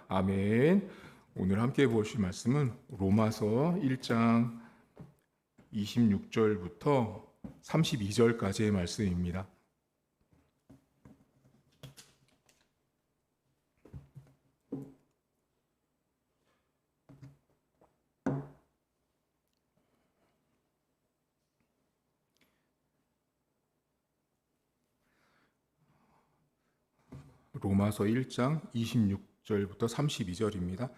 아멘. 오늘 함께 보실 말씀은 로마서 1장 26절부터 32절까지의 말씀입니다. 로마서 1장 26절부터 32절입니다.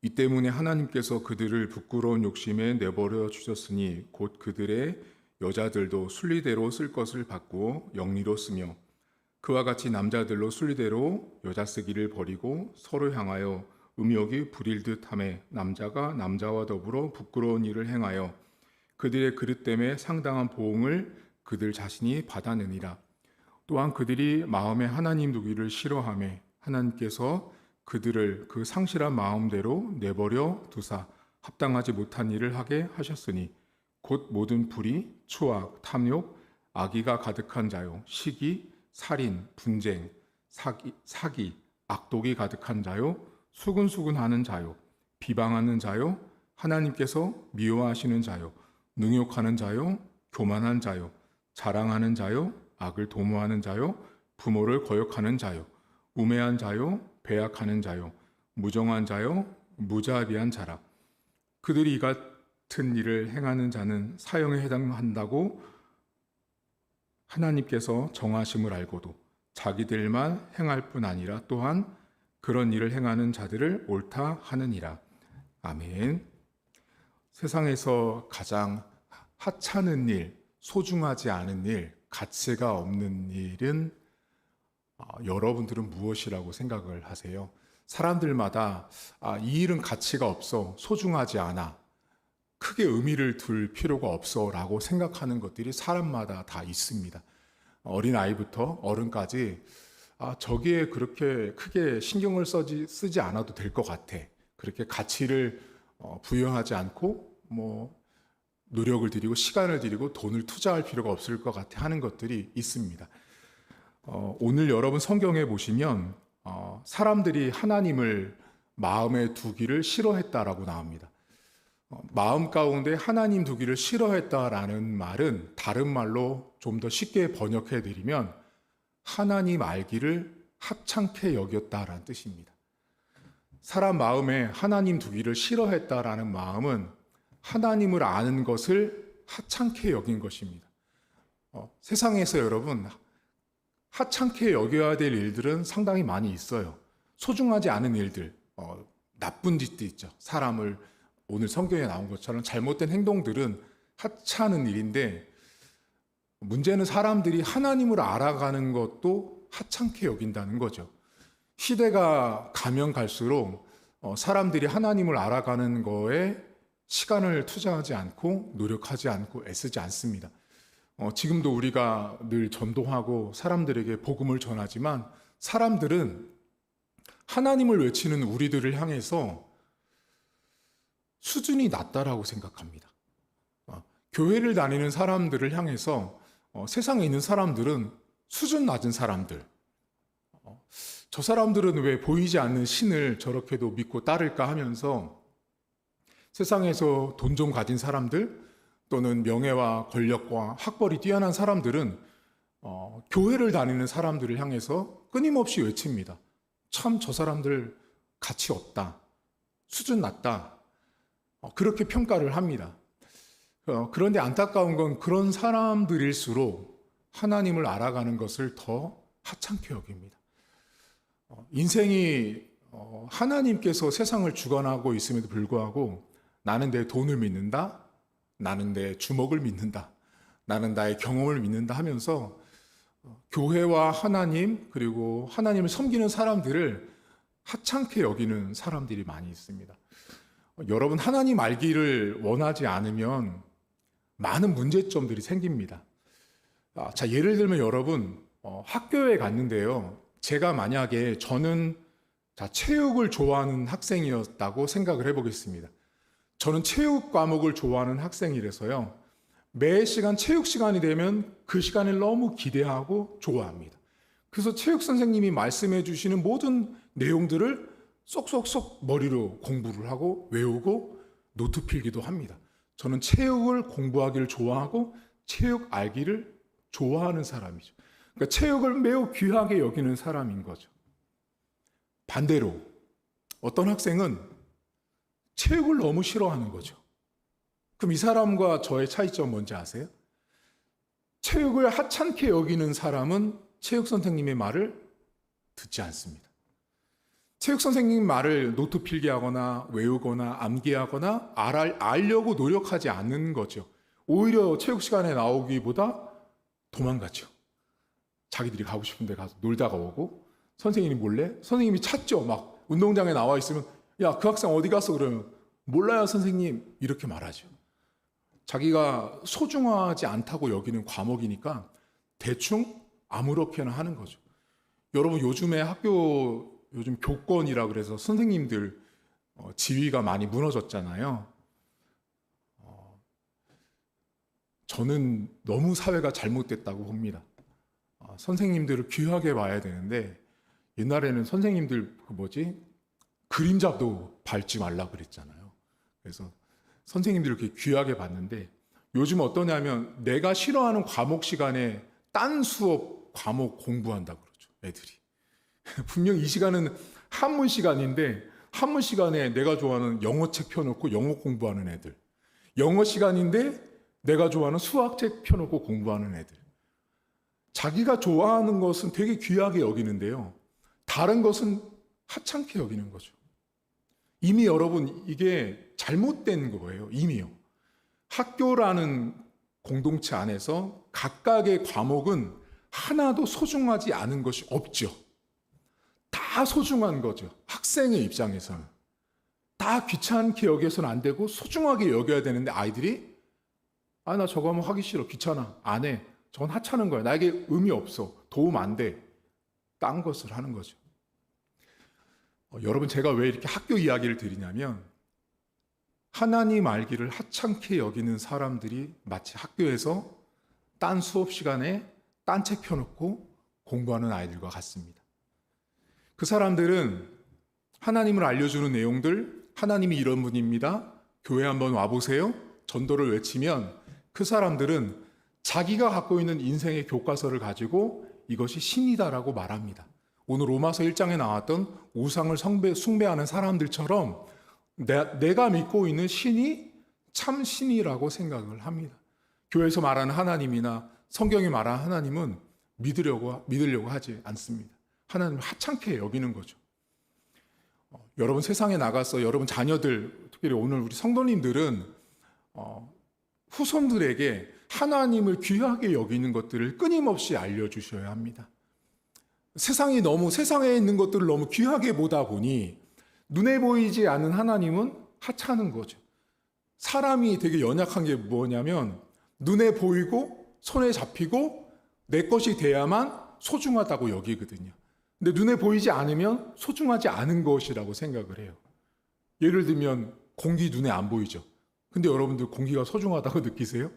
이 때문에 하나님께서 그들을 부끄러운 욕심에 내버려 주셨으니 곧 그들의 여자들도 순리대로 쓸 것을 받고 영리로 쓰며 그와 같이 남자들로 순리대로 여자 쓰기를 버리고 서로 향하여 음욕이 부릴 듯하며 남자가 남자와 더불어 부끄러운 일을 행하여 그들의 그릇 때문에 상당한 보응을 그들 자신이 받아내니라. 또한 그들이 마음에 하나님 두기를 싫어하며 하나님께서 그들을 그 상실한 마음대로 내버려 두사 합당하지 못한 일을 하게 하셨으니 곧 모든 불의, 추악, 탐욕, 악의가 가득한 자요 시기, 살인, 분쟁, 사기, 악독이 가득한 자요 수근수근하는 자요 비방하는 자요 하나님께서 미워하시는 자요 능욕하는 자요 교만한 자요 자랑하는 자요 악을 도모하는 자요 부모를 거역하는 자요 우매한 자요 배약하는 자요 무정한 자요 무자비한 자라. 그들이 이 같은 일을 행하는 자는 사형에 해당한다고 하나님께서 정하심을 알고도 자기들만 행할 뿐 아니라 또한 그런 일을 행하는 자들을 옳다 하느니라. 아멘. 세상에서 가장 하찮은 일, 소중하지 않은 일, 가치가 없는 일은 여러분들은 무엇이라고 생각을 하세요? 사람들마다 이 일은 가치가 없어, 소중하지 않아, 크게 의미를 둘 필요가 없어 라고 생각하는 것들이 사람마다 다 있습니다. 어린아이부터 어른까지 저기에 그렇게 크게 신경을 쓰지 않아도 될 것 같아. 그렇게 가치를 부여하지 않고 노력을 들이고 시간을 들이고 돈을 투자할 필요가 없을 것 같아 하는 것들이 있습니다. 오늘 여러분 성경에 보시면 사람들이 하나님을 마음에 두기를 싫어했다라고 나옵니다. 마음 가운데 하나님 두기를 싫어했다라는 말은 다른 말로 좀 더 쉽게 번역해 드리면 하나님 알기를 하찮게 여겼다라는 뜻입니다. 사람 마음에 하나님 두기를 싫어했다라는 마음은 하나님을 아는 것을 하찮게 여긴 것입니다. 세상에서 여러분 하찮게 여겨야 될 일들은 상당히 많이 있어요. 소중하지 않은 일들, 나쁜 짓도 있죠. 사람을 오늘 성경에 나온 것처럼 잘못된 행동들은 하찮은 일인데 문제는 사람들이 하나님을 알아가는 것도 하찮게 여긴다는 거죠. 시대가 가면 갈수록 사람들이 하나님을 알아가는 거에 시간을 투자하지 않고 노력하지 않고 애쓰지 않습니다. 지금도 우리가 늘 전도하고 사람들에게 복음을 전하지만 사람들은 하나님을 외치는 우리들을 향해서 수준이 낮다라고 생각합니다. 교회를 다니는 사람들을 향해서 세상에 있는 사람들은 수준 낮은 사람들, 저 사람들은 왜 보이지 않는 신을 저렇게도 믿고 따를까 하면서 세상에서 돈 좀 가진 사람들 또는 명예와 권력과 학벌이 뛰어난 사람들은 교회를 다니는 사람들을 향해서 끊임없이 외칩니다. 참 저 사람들 가치 없다. 수준 낮다. 그렇게 평가를 합니다. 그런데 안타까운 건 그런 사람들일수록 하나님을 알아가는 것을 더 하찮게 여깁니다. 인생이 하나님께서 세상을 주관하고 있음에도 불구하고 나는 내 돈을 믿는다. 나는 내 주먹을 믿는다. 나는 나의 경험을 믿는다 하면서 교회와 하나님 그리고 하나님을 섬기는 사람들을 하찮게 여기는 사람들이 많이 있습니다. 여러분 하나님 알기를 원하지 않으면 많은 문제점들이 생깁니다. 자, 예를 들면 여러분 학교에 갔는데요. 제가 만약에 저는 체육을 좋아하는 학생이었다고 생각을 해보겠습니다. 저는 체육 과목을 좋아하는 학생이라서요. 매 시간 체육 시간이 되면 그 시간을 너무 기대하고 좋아합니다. 그래서 체육 선생님이 말씀해 주시는 모든 내용들을 쏙쏙쏙 머리로 공부를 하고 외우고 노트 필기도 합니다. 저는 체육을 공부하기를 좋아하고 체육 알기를 좋아하는 사람이죠. 그러니까 체육을 매우 귀하게 여기는 사람인 거죠. 반대로 어떤 학생은 체육을 너무 싫어하는 거죠. 그럼 이 사람과 저의 차이점 뭔지 아세요? 체육을 하찮게 여기는 사람은 체육 선생님의 말을 듣지 않습니다. 체육 선생님 말을 노트 필기하거나 외우거나 암기하거나 알려고 노력하지 않는 거죠. 오히려 체육 시간에 나오기보다 도망가죠. 자기들이 가고 싶은 데 가서 놀다가 오고 선생님이 몰래 선생님이 찾죠. 막 운동장에 나와 있으면 야, 그 학생 어디 갔어? 그러면 몰라요 선생님 이렇게 말하죠. 자기가 소중하지 않다고 여기는 과목이니까 대충 아무렇게나 하는 거죠. 여러분 요즘 교권이라 그래서 선생님들 지위가 많이 무너졌잖아요. 저는 너무 사회가 잘못됐다고 봅니다. 선생님들을 귀하게 봐야 되는데 옛날에는 선생님들 그림자도 밟지 말라 그랬잖아요. 그래서 선생님들을 이렇게 귀하게 봤는데 요즘 어떠냐면 내가 싫어하는 과목 시간에 딴 수업 과목 공부한다 그러죠. 애들이. 분명 이 시간은 한문 시간인데 한문 시간에 내가 좋아하는 영어책 펴놓고 영어 공부하는 애들. 영어 시간인데 내가 좋아하는 수학책 펴놓고 공부하는 애들. 자기가 좋아하는 것은 되게 귀하게 여기는데요. 다른 것은 하찮게 여기는 거죠. 이미 여러분 이게 잘못된 거예요. 이미요. 학교라는 공동체 안에서 각각의 과목은 하나도 소중하지 않은 것이 없죠. 다 소중한 거죠. 학생의 입장에서는. 다 귀찮게 여겨서는 안 되고 소중하게 여겨야 되는데 아이들이 나 저거 하면 하기 싫어. 귀찮아. 안 해. 저건 하찮은 거야. 나에게 의미 없어. 도움 안 돼. 딴 것을 하는 거죠. 여러분 제가 왜 이렇게 학교 이야기를 드리냐면 하나님 알기를 하찮게 여기는 사람들이 마치 학교에서 딴 수업 시간에 딴 책 펴놓고 공부하는 아이들과 같습니다. 그 사람들은 하나님을 알려주는 내용들, 하나님이 이런 분입니다. 교회 한번 와보세요. 전도를 외치면 그 사람들은 자기가 갖고 있는 인생의 교과서를 가지고 이것이 신이다라고 말합니다. 오늘 로마서 1장에 나왔던 우상을 숭배하는 사람들처럼 내가 믿고 있는 신이 참 신이라고 생각을 합니다. 교회에서 말하는 하나님이나 성경이 말하는 하나님은 믿으려고 하지 않습니다. 하나님을 하찮게 여기는 거죠. 여러분 세상에 나가서 여러분 자녀들, 특별히 오늘 우리 성도님들은 후손들에게 하나님을 귀하게 여기는 것들을 끊임없이 알려주셔야 합니다. 세상에 있는 것들을 너무 귀하게 보다 보니 눈에 보이지 않는 하나님은 하찮은 거죠. 사람이 되게 연약한 게 뭐냐면 눈에 보이고 손에 잡히고 내 것이 돼야만 소중하다고 여기거든요. 근데 눈에 보이지 않으면 소중하지 않은 것이라고 생각을 해요. 예를 들면 공기 눈에 안 보이죠. 근데 여러분들 공기가 소중하다고 느끼세요?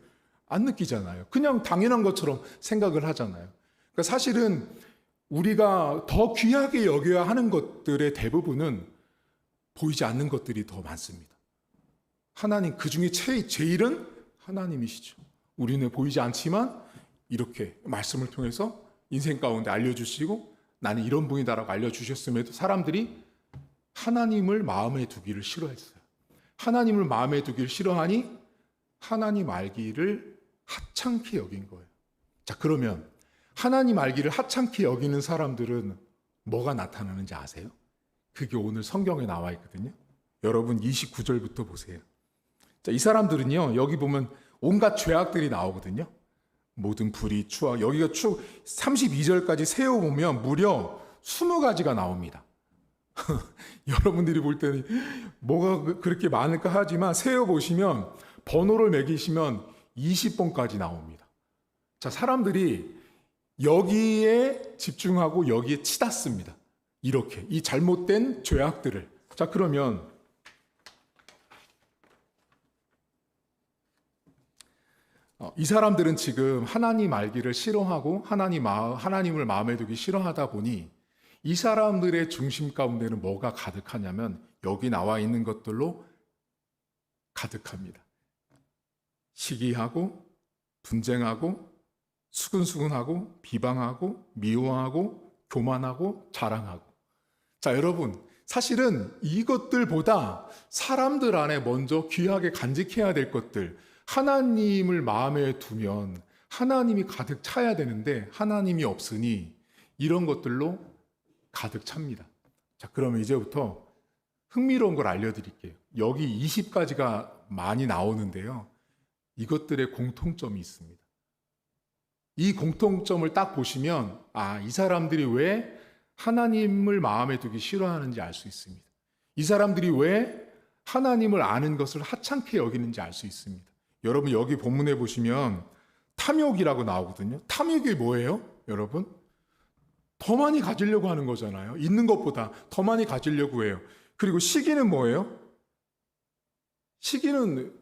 안 느끼잖아요. 그냥 당연한 것처럼 생각을 하잖아요. 그러니까 사실은 우리가 더 귀하게 여겨야 하는 것들의 대부분은 보이지 않는 것들이 더 많습니다. 하나님, 그 중에 제일은 하나님이시죠. 우리는 보이지 않지만 이렇게 말씀을 통해서 인생 가운데 알려주시고 나는 이런 분이다라고 알려주셨음에도 사람들이 하나님을 마음에 두기를 싫어했어요. 하나님을 마음에 두기를 싫어하니 하나님 알기를 하찮게 여긴 거예요. 자, 그러면 하나님 알기를 하찮게 여기는 사람들은 뭐가 나타나는지 아세요? 그게 오늘 성경에 나와 있거든요. 여러분 29절부터 보세요. 자, 이 사람들은요, 여기 보면 온갖 죄악들이 나오거든요. 모든 불의, 추악, 여기가 32절까지 세어보면 무려 20가지가 나옵니다. 여러분들이 볼 때는 뭐가 그렇게 많을까 하지만 세어보시면 번호를 매기시면 20번까지 나옵니다. 자, 사람들이 여기에 집중하고 여기에 치닫습니다. 이렇게 이 잘못된 죄악들을. 자, 그러면 이 사람들은 지금 하나님 알기를 싫어하고 하나님을 마음에 두기 싫어하다 보니 이 사람들의 중심 가운데는 뭐가 가득하냐면 여기 나와 있는 것들로 가득합니다. 시기하고 분쟁하고 수근수근하고 비방하고 미워하고 교만하고 자랑하고. 자, 여러분, 사실은 이것들보다 사람들 안에 먼저 귀하게 간직해야 될 것들, 하나님을 마음에 두면 하나님이 가득 차야 되는데 하나님이 없으니 이런 것들로 가득 찹니다. 자, 그러면 이제부터 흥미로운 걸 알려드릴게요. 여기 20가지가 많이 나오는데요. 이것들의 공통점이 있습니다. 이 공통점을 딱 보시면 이 사람들이 왜 하나님을 마음에 두기 싫어하는지 알 수 있습니다. 이 사람들이 왜 하나님을 아는 것을 하찮게 여기는지 알 수 있습니다. 여러분, 여기 본문에 보시면 탐욕이라고 나오거든요. 탐욕이 뭐예요? 여러분, 더 많이 가지려고 하는 거잖아요. 있는 것보다 더 많이 가지려고 해요. 그리고 시기는 뭐예요? 시기는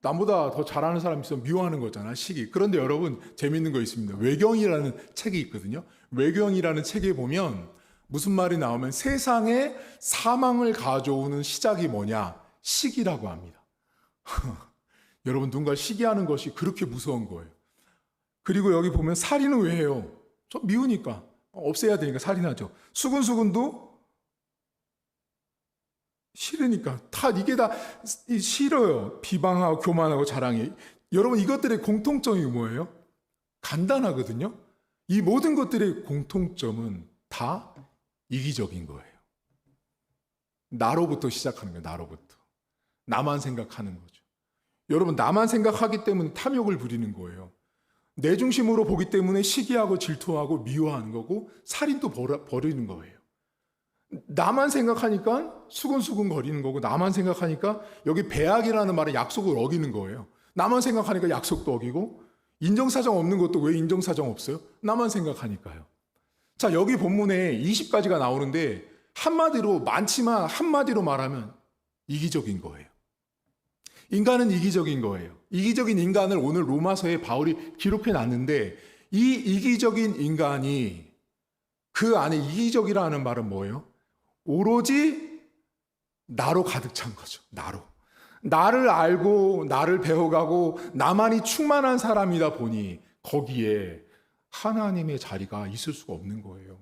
나보다 더 잘하는 사람이 있으면 미워하는 거잖아, 시기. 그런데 여러분, 재밌는 거 있습니다. 외경이라는 책이 있거든요. 외경이라는 책에 보면 무슨 말이 나오면 세상에 사망을 가져오는 시작이 뭐냐? 시기라고 합니다. 여러분, 누군가 시기하는 것이 그렇게 무서운 거예요. 그리고 여기 보면 살인은 왜 해요? 저 미우니까. 없애야 되니까 살인하죠. 수근수근도 싫으니까. 이게 다 싫어요. 비방하고 교만하고 자랑이. 여러분, 이것들의 공통점이 뭐예요? 간단하거든요. 이 모든 것들의 공통점은 다 이기적인 거예요. 나로부터 시작하는 거예요. 나로부터. 나만 생각하는 거죠. 여러분, 나만 생각하기 때문에 탐욕을 부리는 거예요. 내 중심으로 보기 때문에 시기하고 질투하고 미워하는 거고 살인도 벌이는 거예요. 나만 생각하니까 수근수근 거리는 거고, 나만 생각하니까 여기 배약이라는 말은 약속을 어기는 거예요. 나만 생각하니까 약속도 어기고, 인정사정 없는 것도 왜 인정사정 없어요? 나만 생각하니까요. 자, 여기 본문에 20가지가 나오는데 한마디로, 많지만 한마디로 말하면 이기적인 거예요. 인간은 이기적인 거예요. 이기적인 인간을 오늘 로마서에 바울이 기록해 놨는데, 이 이기적인 인간이 그 안에 이기적이라는 말은 뭐예요? 오로지 나로 가득 찬 거죠. 나를 알고 나를 배워가고 나만이 충만한 사람이다 보니 거기에 하나님의 자리가 있을 수가 없는 거예요.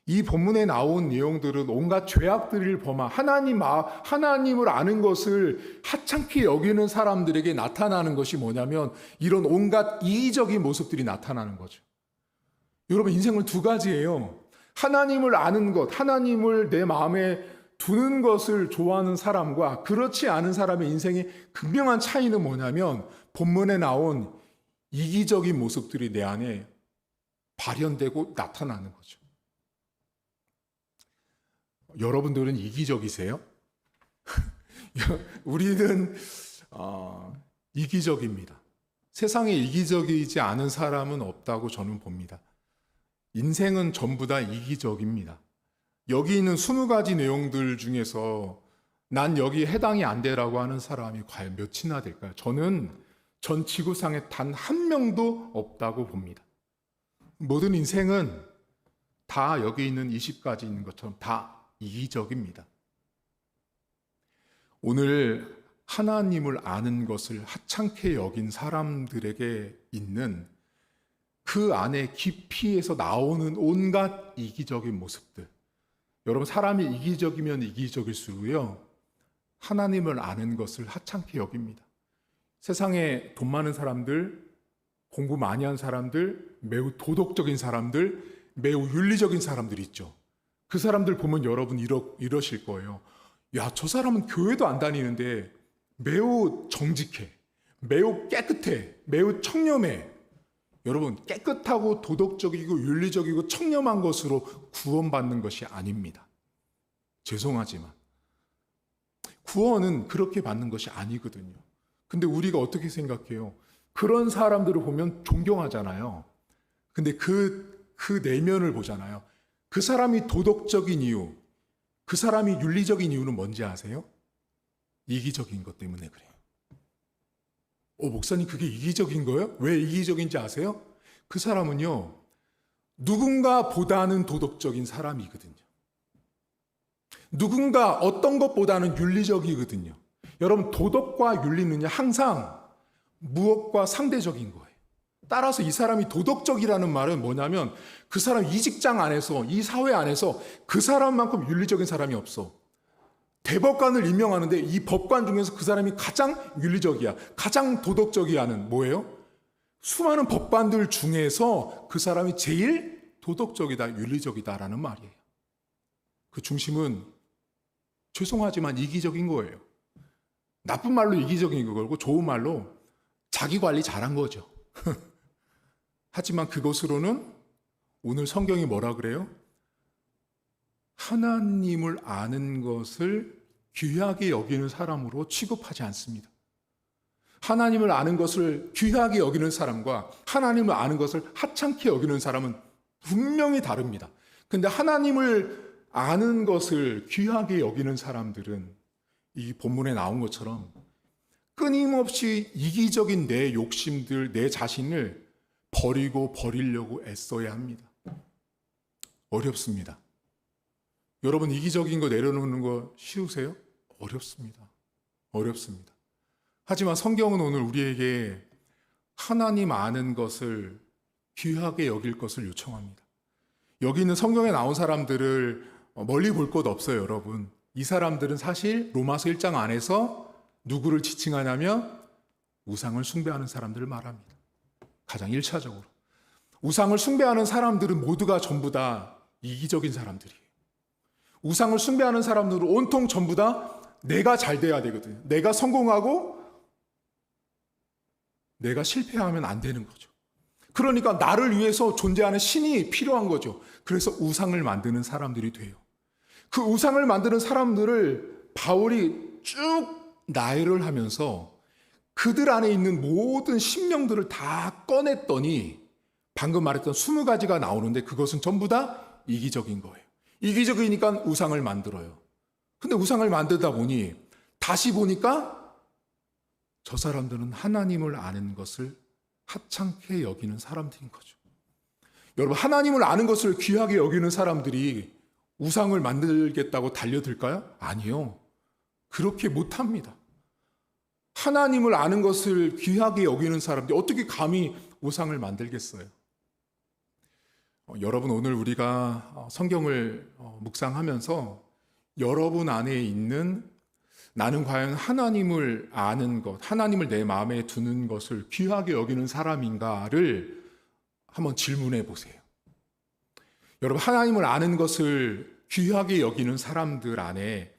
이 본문에 나온 내용들은 온갖 죄악들을 범한 하나님을 아는 것을 하찮게 여기는 사람들에게 나타나는 것이 뭐냐면 이런 온갖 이기적인 모습들이 나타나는 거죠. 여러분, 인생은 두 가지예요. 하나님을 아는 것, 하나님을 내 마음에 두는 것을 좋아하는 사람과 그렇지 않은 사람의 인생의 극명한 차이는 뭐냐면 본문에 나온 이기적인 모습들이 내 안에 발현되고 나타나는 거죠. 여러분들은 이기적이세요? 우리는 이기적입니다. 세상에 이기적이지 않은 사람은 없다고 저는 봅니다. 인생은 전부 다 이기적입니다. 여기 있는 20가지 내용들 중에서 난 여기 해당이 안 되라고 하는 사람이 과연 몇이나 될까요? 저는 전 지구상에 단 한 명도 없다고 봅니다. 모든 인생은 다 여기 있는 20가지 있는 것처럼 다 이기적입니다. 오늘 하나님을 아는 것을 하찮게 여긴 사람들에게 있는 그 안에 깊이에서 나오는 온갖 이기적인 모습들. 여러분, 사람이 이기적이면 이기적일수록요, 하나님을 아는 것을 하찮게 여깁니다. 세상에 돈 많은 사람들, 공부 많이 한 사람들, 매우 도덕적인 사람들, 매우 윤리적인 사람들 있죠. 그 사람들 보면 여러분 이러실 거예요. 야, 저 사람은 교회도 안 다니는데 매우 정직해, 매우 깨끗해, 매우 청렴해. 여러분, 깨끗하고 도덕적이고 윤리적이고 청렴한 것으로 구원받는 것이 아닙니다. 죄송하지만 구원은 그렇게 받는 것이 아니거든요. 근데 우리가 어떻게 생각해요? 그런 사람들을 보면 존경하잖아요. 근데 그 내면을 보잖아요. 그 사람이 도덕적인 이유, 그 사람이 윤리적인 이유는 뭔지 아세요? 이기적인 것 때문에 그래요. 목사님, 그게 이기적인 거예요? 왜 이기적인지 아세요? 그 사람은요, 누군가보다는 도덕적인 사람이거든요. 누군가 어떤 것보다는 윤리적이거든요. 여러분, 도덕과 윤리는요, 항상 무엇과 상대적인 거예요. 따라서 이 사람이 도덕적이라는 말은 뭐냐면 그 사람 이 직장 안에서, 이 사회 안에서 그 사람만큼 윤리적인 사람이 없어. 대법관을 임명하는데 이 법관 중에서 그 사람이 가장 윤리적이야, 가장 도덕적이야는 뭐예요? 수많은 법관들 중에서 그 사람이 제일 도덕적이다, 윤리적이다라는 말이에요. 그 중심은 죄송하지만 이기적인 거예요. 나쁜 말로 이기적인 거고 좋은 말로 자기 관리 잘한 거죠. 하지만 그것으로는 오늘 성경이 뭐라 그래요? 하나님을 아는 것을 귀하게 여기는 사람으로 취급하지 않습니다. 하나님을 아는 것을 귀하게 여기는 사람과 하나님을 아는 것을 하찮게 여기는 사람은 분명히 다릅니다. 근데 하나님을 아는 것을 귀하게 여기는 사람들은 이 본문에 나온 것처럼 끊임없이 이기적인 내 욕심들, 내 자신을 버리려고 애써야 합니다. 어렵습니다. 여러분, 이기적인 거 내려놓는 거 쉬우세요? 어렵습니다. 어렵습니다. 하지만 성경은 오늘 우리에게 하나님 아는 것을 귀하게 여길 것을 요청합니다. 여기 있는 성경에 나온 사람들을 멀리 볼 것 없어요, 여러분. 이 사람들은 사실 로마서 1장 안에서 누구를 지칭하냐면 우상을 숭배하는 사람들을 말합니다. 가장 1차적으로. 우상을 숭배하는 사람들은 모두가 전부 다 이기적인 사람들이에요. 우상을 숭배하는 사람들은 온통 전부 다 내가 잘 돼야 되거든요. 내가 성공하고 내가 실패하면 안 되는 거죠. 그러니까 나를 위해서 존재하는 신이 필요한 거죠. 그래서 우상을 만드는 사람들이 돼요. 그 우상을 만드는 사람들을 바울이 쭉 나열을 하면서 그들 안에 있는 모든 심령들을 다 꺼냈더니 방금 말했던 20가지가 나오는데 그것은 전부 다 이기적인 거예요. 이기적이니까 우상을 만들어요. 근데 우상을 만들다 보니 다시 보니까 저 사람들은 하나님을 아는 것을 하찮게 여기는 사람들인 거죠. 여러분, 하나님을 아는 것을 귀하게 여기는 사람들이 우상을 만들겠다고 달려들까요? 아니요. 그렇게 못합니다. 하나님을 아는 것을 귀하게 여기는 사람들이 어떻게 감히 우상을 만들겠어요? 여러분, 오늘 우리가 성경을 묵상하면서 여러분 안에 있는 나는 과연 하나님을 아는 것, 하나님을 내 마음에 두는 것을 귀하게 여기는 사람인가를 한번 질문해 보세요. 여러분, 하나님을 아는 것을 귀하게 여기는 사람들 안에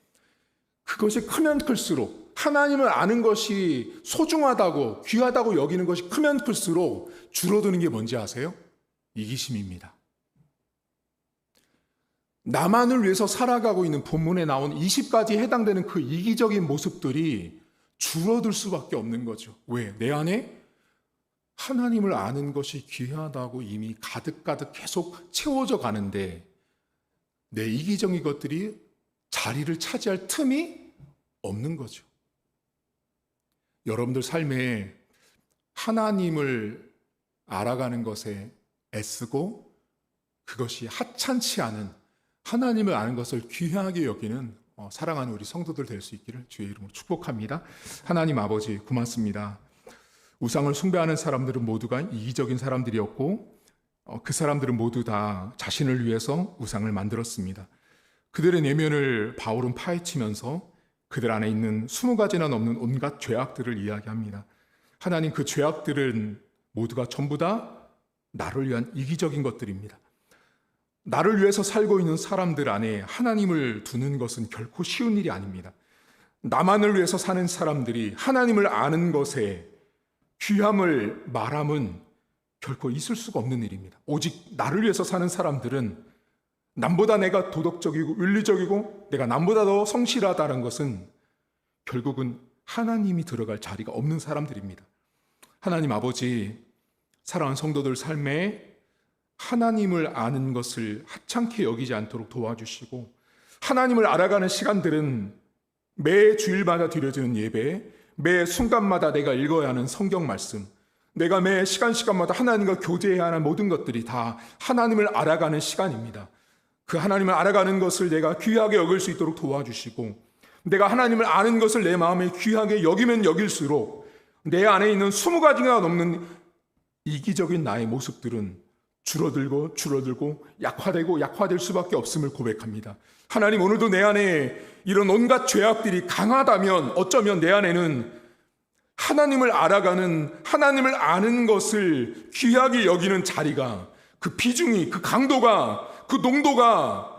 그것이 크면 클수록 하나님을 아는 것이 소중하다고 귀하다고 여기는 것이 크면 클수록 줄어드는 게 뭔지 아세요? 이기심입니다. 나만을 위해서 살아가고 있는 본문에 나온 20가지에 해당되는 그 이기적인 모습들이 줄어들 수밖에 없는 거죠. 왜? 내 안에 하나님을 아는 것이 귀하다고 이미 가득가득 계속 채워져 가는데 내 이기적인 것들이 자리를 차지할 틈이 없는 거죠. 여러분들 삶에 하나님을 알아가는 것에 애쓰고 그것이 하찮지 않은 하나님을 아는 것을 귀하게 여기는 사랑하는 우리 성도들 될 수 있기를 주의 이름으로 축복합니다. 하나님 아버지, 고맙습니다. 우상을 숭배하는 사람들은 모두가 이기적인 사람들이었고 그 사람들은 모두 다 자신을 위해서 우상을 만들었습니다. 그들의 내면을 바울은 파헤치면서 그들 안에 있는 20가지나 넘는 온갖 죄악들을 이야기합니다. 하나님, 그 죄악들은 모두가 전부 다 나를 위한 이기적인 것들입니다. 나를 위해서 살고 있는 사람들 안에 하나님을 두는 것은 결코 쉬운 일이 아닙니다. 나만을 위해서 사는 사람들이 하나님을 아는 것에 귀함을 말함은 결코 있을 수가 없는 일입니다. 오직 나를 위해서 사는 사람들은 남보다 내가 도덕적이고 윤리적이고 내가 남보다 더 성실하다는 것은 결국은 하나님이 들어갈 자리가 없는 사람들입니다. 하나님 아버지, 사랑하는 성도들 삶에 하나님을 아는 것을 하찮게 여기지 않도록 도와주시고 하나님을 알아가는 시간들은 매 주일마다 드려지는 예배, 매 순간마다 내가 읽어야 하는 성경 말씀, 내가 매 시간마다 하나님과 교제해야 하는 모든 것들이 다 하나님을 알아가는 시간입니다. 그 하나님을 알아가는 것을 내가 귀하게 여길 수 있도록 도와주시고, 내가 하나님을 아는 것을 내 마음에 귀하게 여기면 여길수록 내 안에 있는 20가지가 넘는 이기적인 나의 모습들은 줄어들고 약화될 수밖에 없음을 고백합니다. 하나님, 오늘도 내 안에 이런 온갖 죄악들이 강하다면 어쩌면 내 안에는 하나님을 알아가는, 하나님을 아는 것을 귀하게 여기는 자리가, 그 비중이, 그 강도가, 그 농도가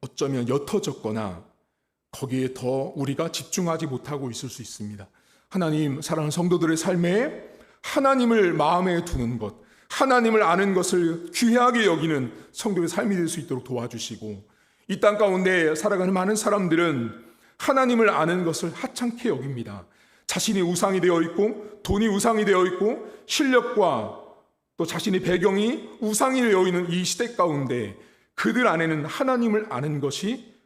어쩌면 옅어졌거나 거기에 더 우리가 집중하지 못하고 있을 수 있습니다. 하나님, 사랑하는 성도들의 삶에 하나님을 마음에 두는 것, 하나님을 아는 것을 귀하게 여기는 성도의 삶이 될 수 있도록 도와주시고, 이 땅 가운데 살아가는 많은 사람들은 하나님을 아는 것을 하찮게 여깁니다. 자신이 우상이 되어 있고, 돈이 우상이 되어 있고, 실력과 또 자신의 배경이 우상이 되어 있는 이 시대 가운데 그들 안에는 하나님을 아는 것이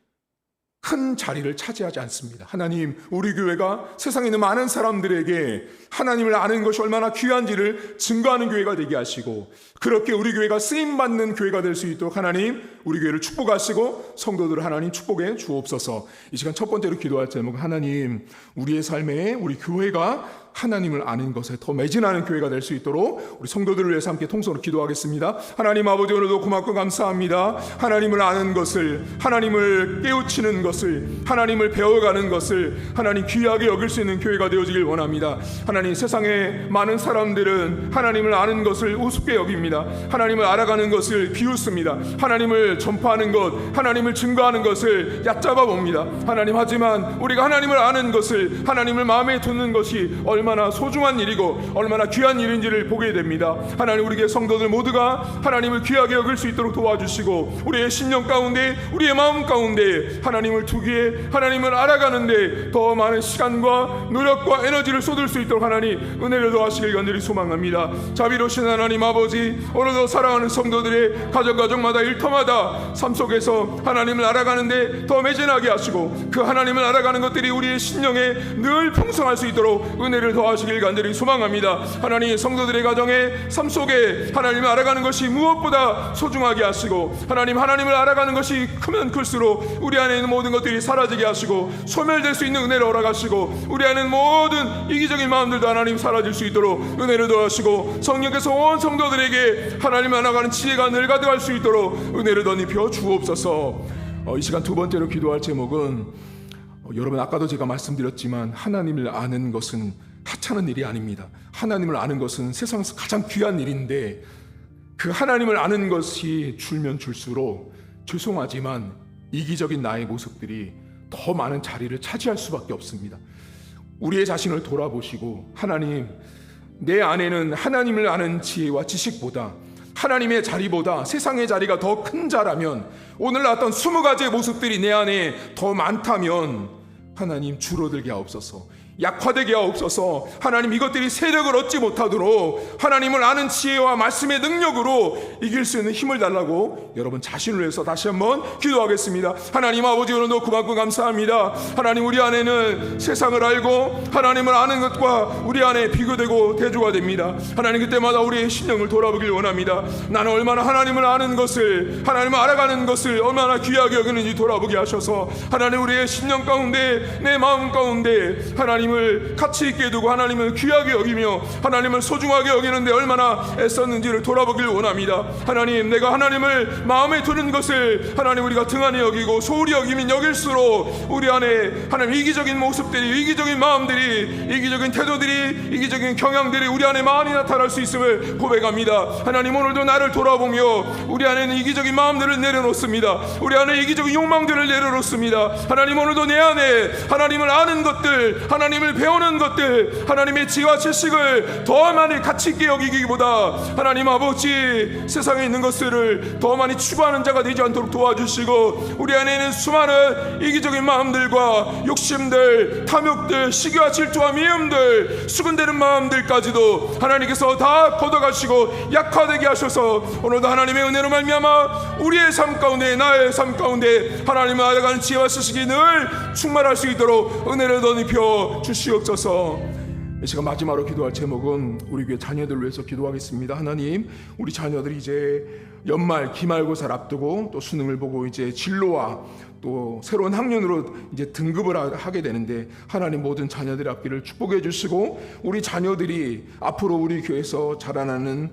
큰 자리를 차지하지 않습니다. 하나님, 우리 교회가 세상에 있는 많은 사람들에게 하나님을 아는 것이 얼마나 귀한지를 증거하는 교회가 되게 하시고, 그렇게 우리 교회가 쓰임받는 교회가 될 수 있도록 하나님, 우리 교회를 축복하시고 성도들을 하나님 축복해 주옵소서. 이 시간 첫 번째로 기도할 제목은, 하나님, 우리의 삶에 우리 교회가 하나님을 아는 것에 더 매진하는 교회가 될 수 있도록 우리 성도들을 위해서 함께 통성으로 기도하겠습니다. 하나님 아버지, 오늘도 고맙고 감사합니다. 하나님을 아는 것을, 하나님을 깨우치는 것을, 하나님을 배워가는 것을 하나님 귀하게 여길 수 있는 교회가 되어지길 원합니다. 하나님, 세상에 많은 사람들은 하나님을 아는 것을 우습게 여깁니다. 하나님을 알아가는 것을 비웃습니다. 하나님을 전파하는 것, 하나님을 증거하는 것을 얕잡아 봅니다. 하나님, 하지만 우리가 하나님을 아는 것을, 하나님을 마음에 두는 것이 얼마나 소중한 일이고 얼마나 귀한 일인지를 보게 됩니다. 하나님, 우리의 성도들 모두가 하나님을 귀하게 여길 수 있도록 도와주시고, 우리의 신령 가운데, 우리의 마음 가운데 하나님을 두기에, 하나님을 알아가는데 더 많은 시간과 노력과 에너지를 쏟을 수 있도록 하나님 은혜를 더하시길 간절히 소망합니다. 자비로우신 하나님 아버지, 오늘도 사랑하는 성도들의 가정마다 일터마다 삶 속에서 하나님을 알아가는데 더 매진하게 하시고, 그 하나님을 알아가는 것들이 우리의 신령에 늘 풍성할 수 있도록 은혜를 더하시길 간절히 소망합니다. 하나님, 성도들의 가정의 삶 속에 하나님을 알아가는 것이 무엇보다 소중하게 하시고, 하나님, 하나님을 알아가는 것이 크면 클수록 우리 안에 있는 모든 것들이 사라지게 하시고 소멸될 수 있는 은혜를 허락하시고, 우리 안에 있는 모든 이기적인 마음들도 하나님 사라질 수 있도록 은혜를 더하시고, 성령께서 온 성도들에게 하나님을 알아가는 지혜가 늘 가득할 수 있도록 은혜를 덧입혀 주옵소서. 이 시간 두 번째로 기도할 제목은, 여러분, 아까도 제가 말씀드렸지만 하나님을 아는 것은 하찮은 일이 아닙니다. 하나님을 아는 것은 세상에서 가장 귀한 일인데, 그 하나님을 아는 것이 줄면 줄수록 죄송하지만 이기적인 나의 모습들이 더 많은 자리를 차지할 수밖에 없습니다. 우리의 자신을 돌아보시고, 하나님, 내 안에는 하나님을 아는 지혜와 지식보다, 하나님의 자리보다 세상의 자리가 더 큰 자라면, 오늘 나왔던 20가지의 모습들이 내 안에 더 많다면 하나님, 줄어들게 하옵소서. 약화되게 하옵소서. 하나님, 이것들이 세력을 얻지 못하도록 하나님을 아는 지혜와 말씀의 능력으로 이길 수 있는 힘을 달라고 여러분 자신을 위해서 다시 한번 기도하겠습니다. 하나님 아버지, 오늘도 고맙고 감사합니다. 하나님, 우리 안에는 세상을 알고 하나님을 아는 것과 우리 안에 비교되고 대조가 됩니다. 하나님, 그때마다 우리의 신령을 돌아보길 원합니다. 나는 얼마나 하나님을 아는 것을, 하나님을 알아가는 것을 얼마나 귀하게 여기는지 돌아보게 하셔서, 하나님, 우리의 신령 가운데, 내 마음 가운데 하나님을 가치 있게 두고 하나님을 귀하게 여기며 하나님을 소중하게 여기는데 얼마나 애썼는지를 돌아보길 원합니다. 하나님, 내가 하나님을 마음에 두는 것을 하나님 우리가 등한히 여기고 소홀히 여기면 여길수록 우리 안에 하나님 이기적인 모습들이, 이기적인 마음들이, 이기적인 태도들이, 이기적인 경향들이 우리 안에 많이 나타날 수 있음을 고백합니다. 하나님, 오늘도 나를 돌아보며 우리 안에는 이기적인 마음들을 내려놓습니다. 우리 안에 이기적인 욕망들을 내려놓습니다. 하나님, 오늘도 내 안에 하나님을 아는 것들, 하나님을 배우는 것들, 하나님의 지혜와 지식을 더 많이 가치 있게 여기기보다 하나님 아버지, 세상에 있는 것들을 더 많이 추구하는 자가 되지 않도록 도와주시고, 우리 안에 있는 수많은 이기적인 마음들과 욕심들, 탐욕들, 시기와 질투와 미움들, 수근대는 마음들까지도 하나님께서 다 걷어가시고 약화되게 하셔서, 오늘도 하나님의 은혜로 말미암아 우리의 삶 가운데, 나의 삶 가운데 하나님을 알아가는 지혜와 지식이 늘 충만할 수 있도록 은혜를 덧입혀 주시옵소서. 제가 마지막으로 기도할 제목은 우리 교회 자녀들을 위해서 기도하겠습니다. 하나님, 우리 자녀들이 이제 연말 기말고사를 앞두고 또 수능을 보고 이제 진로와 또 새로운 학년으로 이제 등급을 하게 되는데, 하나님 모든 자녀들의 앞길을 축복해 주시고, 우리 자녀들이 앞으로 우리 교회에서 자라나는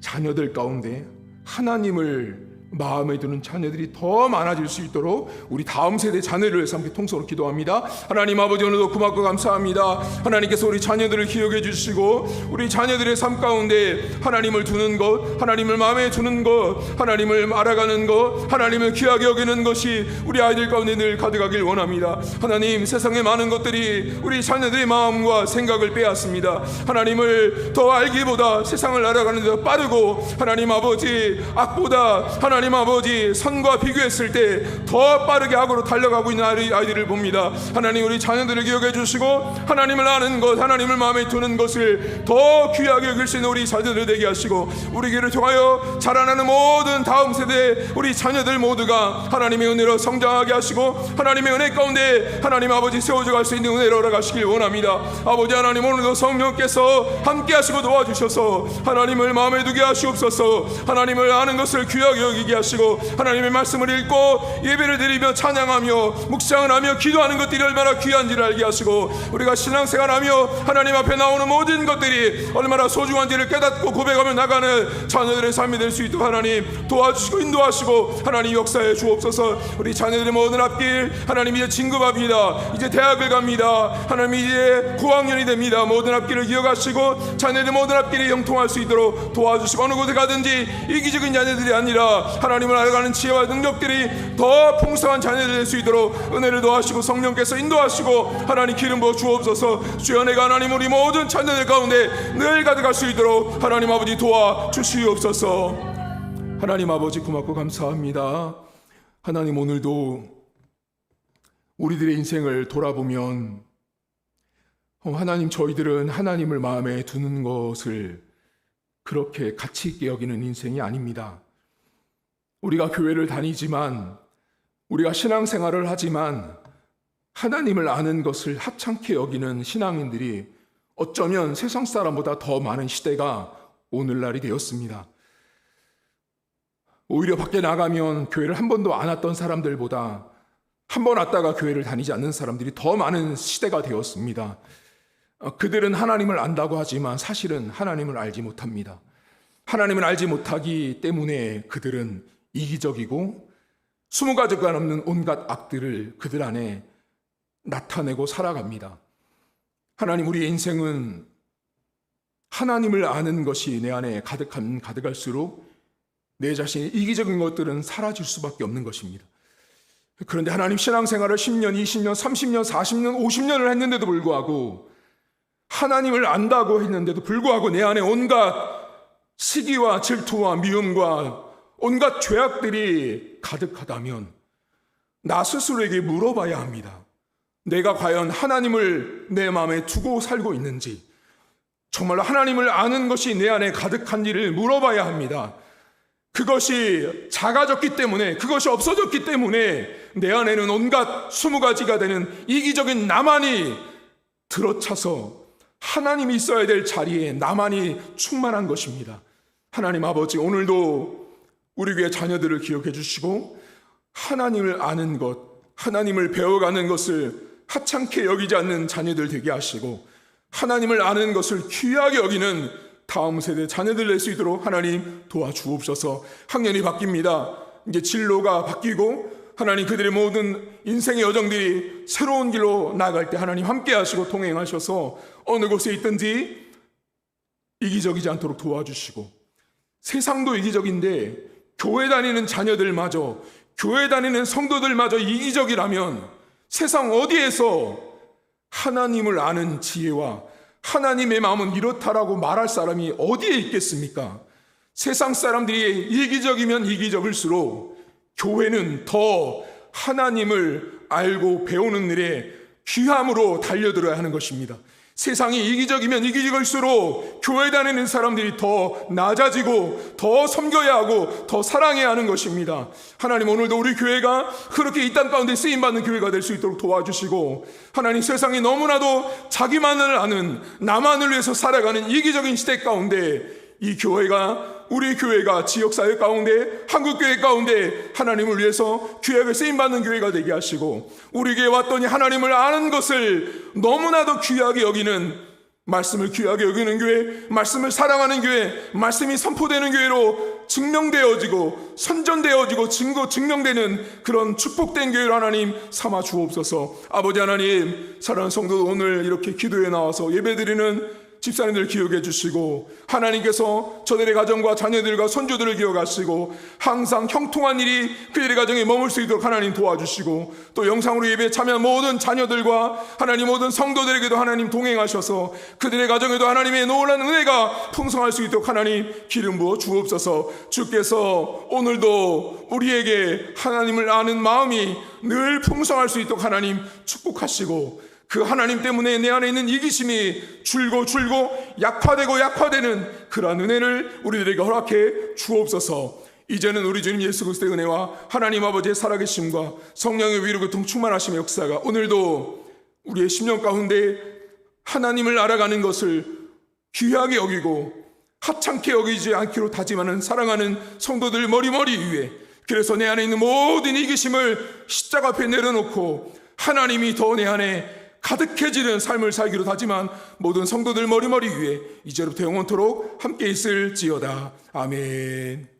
자녀들 가운데 하나님을 마음에 두는 자녀들이 더 많아질 수 있도록 우리 다음 세대 자녀를 위해서 함께 통성으로 기도합니다. 하나님 아버지, 오늘도 고맙고 감사합니다. 하나님께서 우리 자녀들을 기억해 주시고, 우리 자녀들의 삶 가운데 하나님을 두는 것, 하나님을 마음에 두는 것, 하나님을 알아가는 것, 하나님을 귀하게 여기는 것이 우리 아이들 가운데 늘 가득하길 원합니다. 하나님, 세상의 많은 것들이 우리 자녀들의 마음과 생각을 빼앗습니다. 하나님을 더 알기보다 세상을 알아가는 데 더 빠르고, 하나님 아버지, 악보다 하나님 아버지 선과 비교했을 때 더 빠르게 악으로 달려가고 있는 아이들을 봅니다. 하나님, 우리 자녀들을 기억해 주시고, 하나님을 아는 것, 하나님을 마음에 두는 것을 더 귀하게 여길 수 있는 우리 자녀들 되게 하시고, 우리 교회를 통하여 자라나는 모든 다음 세대 우리 자녀들 모두가 하나님의 은혜로 성장하게 하시고, 하나님의 은혜 가운데 하나님 아버지 세워져 갈 수 있는 은혜로 허락하시길 원합니다. 아버지 하나님, 오늘도 성령께서 함께 하시고 도와주셔서 하나님을 마음에 두게 하시옵소서. 하나님을 아는 것을 귀하게 여기게 하시고, 하나님의 말씀을 읽고 예배를 드리며 찬양하며 묵상을 하며 기도하는 것들이 얼마나 귀한지를 알게 하시고, 우리가 신앙생활하며 하나님 앞에 나오는 모든 것들이 얼마나 소중한지를 깨닫고 고백하며 나가는 자녀들의 삶이 될 수 있도록 하나님 도와주시고 인도하시고, 하나님 역사해 주옵소서. 우리 자녀들의 모든 앞길, 하나님 이제 진급합니다. 이제 대학을 갑니다. 하나님 이제 9학년이 됩니다. 모든 앞길을 기억하시고 자녀들의 모든 앞길이 형통할 수 있도록 도와주시고, 어느 곳에 가든지 이기적인 자녀들이 아니라 하나님을 알아가는 지혜와 능력들이 더 풍성한 자녀들 될 수 있도록 은혜를 더하시고 성령께서 인도하시고 하나님 기름 부어 주옵소서. 주여, 내가 하나님 우리 모든 자녀들 가운데 늘 가득할 수 있도록 하나님 아버지 도와주시옵소서. 하나님 아버지, 고맙고 감사합니다. 하나님, 오늘도 우리들의 인생을 돌아보면 하나님, 저희들은 하나님을 마음에 두는 것을 그렇게 가치 있게 여기는 인생이 아닙니다. 우리가 교회를 다니지만, 우리가 신앙생활을 하지만 하나님을 아는 것을 하찮게 여기는 신앙인들이 어쩌면 세상 사람보다 더 많은 시대가 오늘날이 되었습니다. 오히려 밖에 나가면 교회를 한 번도 안 왔던 사람들보다 한 번 왔다가 교회를 다니지 않는 사람들이 더 많은 시대가 되었습니다. 그들은 하나님을 안다고 하지만 사실은 하나님을 알지 못합니다. 하나님을 알지 못하기 때문에 그들은 이기적이고 20가지가 넘는 온갖 악들을 그들 안에 나타내고 살아갑니다. 하나님, 우리의 인생은 하나님을 아는 것이 내 안에 가득할수록 내 자신의 이기적인 것들은 사라질 수밖에 없는 것입니다. 그런데 하나님, 신앙생활을 10년, 20년, 30년, 40년, 50년을 했는데도 불구하고, 하나님을 안다고 했는데도 불구하고 내 안에 온갖 시기와 질투와 미움과 온갖 죄악들이 가득하다면 나 스스로에게 물어봐야 합니다. 내가 과연 하나님을 내 마음에 두고 살고 있는지, 정말로 하나님을 아는 것이 내 안에 가득한지를 물어봐야 합니다. 그것이 작아졌기 때문에, 그것이 없어졌기 때문에 내 안에는 온갖 20가지가 되는 이기적인 나만이 들어차서 하나님이 있어야 될 자리에 나만이 충만한 것입니다. 하나님 아버지, 오늘도 우리 교회 자녀들을 기억해 주시고 하나님을 아는 것, 하나님을 배워가는 것을 하찮게 여기지 않는 자녀들 되게 하시고, 하나님을 아는 것을 귀하게 여기는 다음 세대 자녀들 낼 수 있도록 하나님 도와주옵소서. 학년이 바뀝니다. 이제 진로가 바뀌고 하나님, 그들의 모든 인생의 여정들이 새로운 길로 나아갈 때 하나님 함께 하시고 동행하셔서 어느 곳에 있든지 이기적이지 않도록 도와주시고, 세상도 이기적인데 교회 다니는 자녀들마저, 교회 다니는 성도들마저 이기적이라면 세상 어디에서 하나님을 아는 지혜와 하나님의 마음은 이렇다라고 말할 사람이 어디에 있겠습니까? 세상 사람들이 이기적이면 이기적일수록 교회는 더 하나님을 알고 배우는 일에 귀함으로 달려들어야 하는 것입니다. 세상이 이기적이면 이기적일수록 교회 다니는 사람들이 더 낮아지고 더 섬겨야 하고 더 사랑해야 하는 것입니다. 하나님, 오늘도 우리 교회가 그렇게 이 땅 가운데 쓰임받는 교회가 될 수 있도록 도와주시고, 하나님, 세상이 너무나도 자기만을 아는, 나만을 위해서 살아가는 이기적인 시대 가운데 이 교회가, 우리 교회가 지역사회 가운데, 한국교회 가운데 하나님을 위해서 귀하게 쓰임받는 교회가 되게 하시고, 우리 교회에 왔더니 하나님을 아는 것을 너무나도 귀하게 여기는, 말씀을 귀하게 여기는 교회, 말씀을 사랑하는 교회, 말씀이 선포되는 교회로 증명되어지고 선전되어지고 증명되는 그런 축복된 교회로 하나님 삼아 주옵소서. 아버지 하나님, 사랑하는 성도, 오늘 이렇게 기도에 나와서 예배드리는 집사님들 기억해 주시고, 하나님께서 저들의 가정과 자녀들과 손주들을 기억하시고 항상 형통한 일이 그들의 가정에 머물 수 있도록 하나님 도와주시고, 또 영상으로 예배에 참여한 모든 자녀들과 하나님 모든 성도들에게도 하나님 동행하셔서 그들의 가정에도 하나님의 놀라운 은혜가 풍성할 수 있도록 하나님 기름 부어 주옵소서. 주께서 오늘도 우리에게 하나님을 아는 마음이 늘 풍성할 수 있도록 하나님 축복하시고, 그 하나님 때문에 내 안에 있는 이기심이 줄고 약화되는 그러한 은혜를 우리들에게 허락해 주옵소서. 이제는 우리 주님 예수 그리스도의 은혜와 하나님 아버지의 살아계심과 성령의 위로 교통 충만하심의 역사가 오늘도 우리의 심령 가운데 하나님을 알아가는 것을 귀하게 여기고 하찮게 여기지 않기로 다짐하는 사랑하는 성도들 머리머리 위에, 그래서 내 안에 있는 모든 이기심을 십자가 앞에 내려놓고 하나님이 더 내 안에 가득해지는 삶을 살기로 다짐한 모든 성도들 머리머리 위에 이제부터 영원토록 함께 있을지어다. 아멘.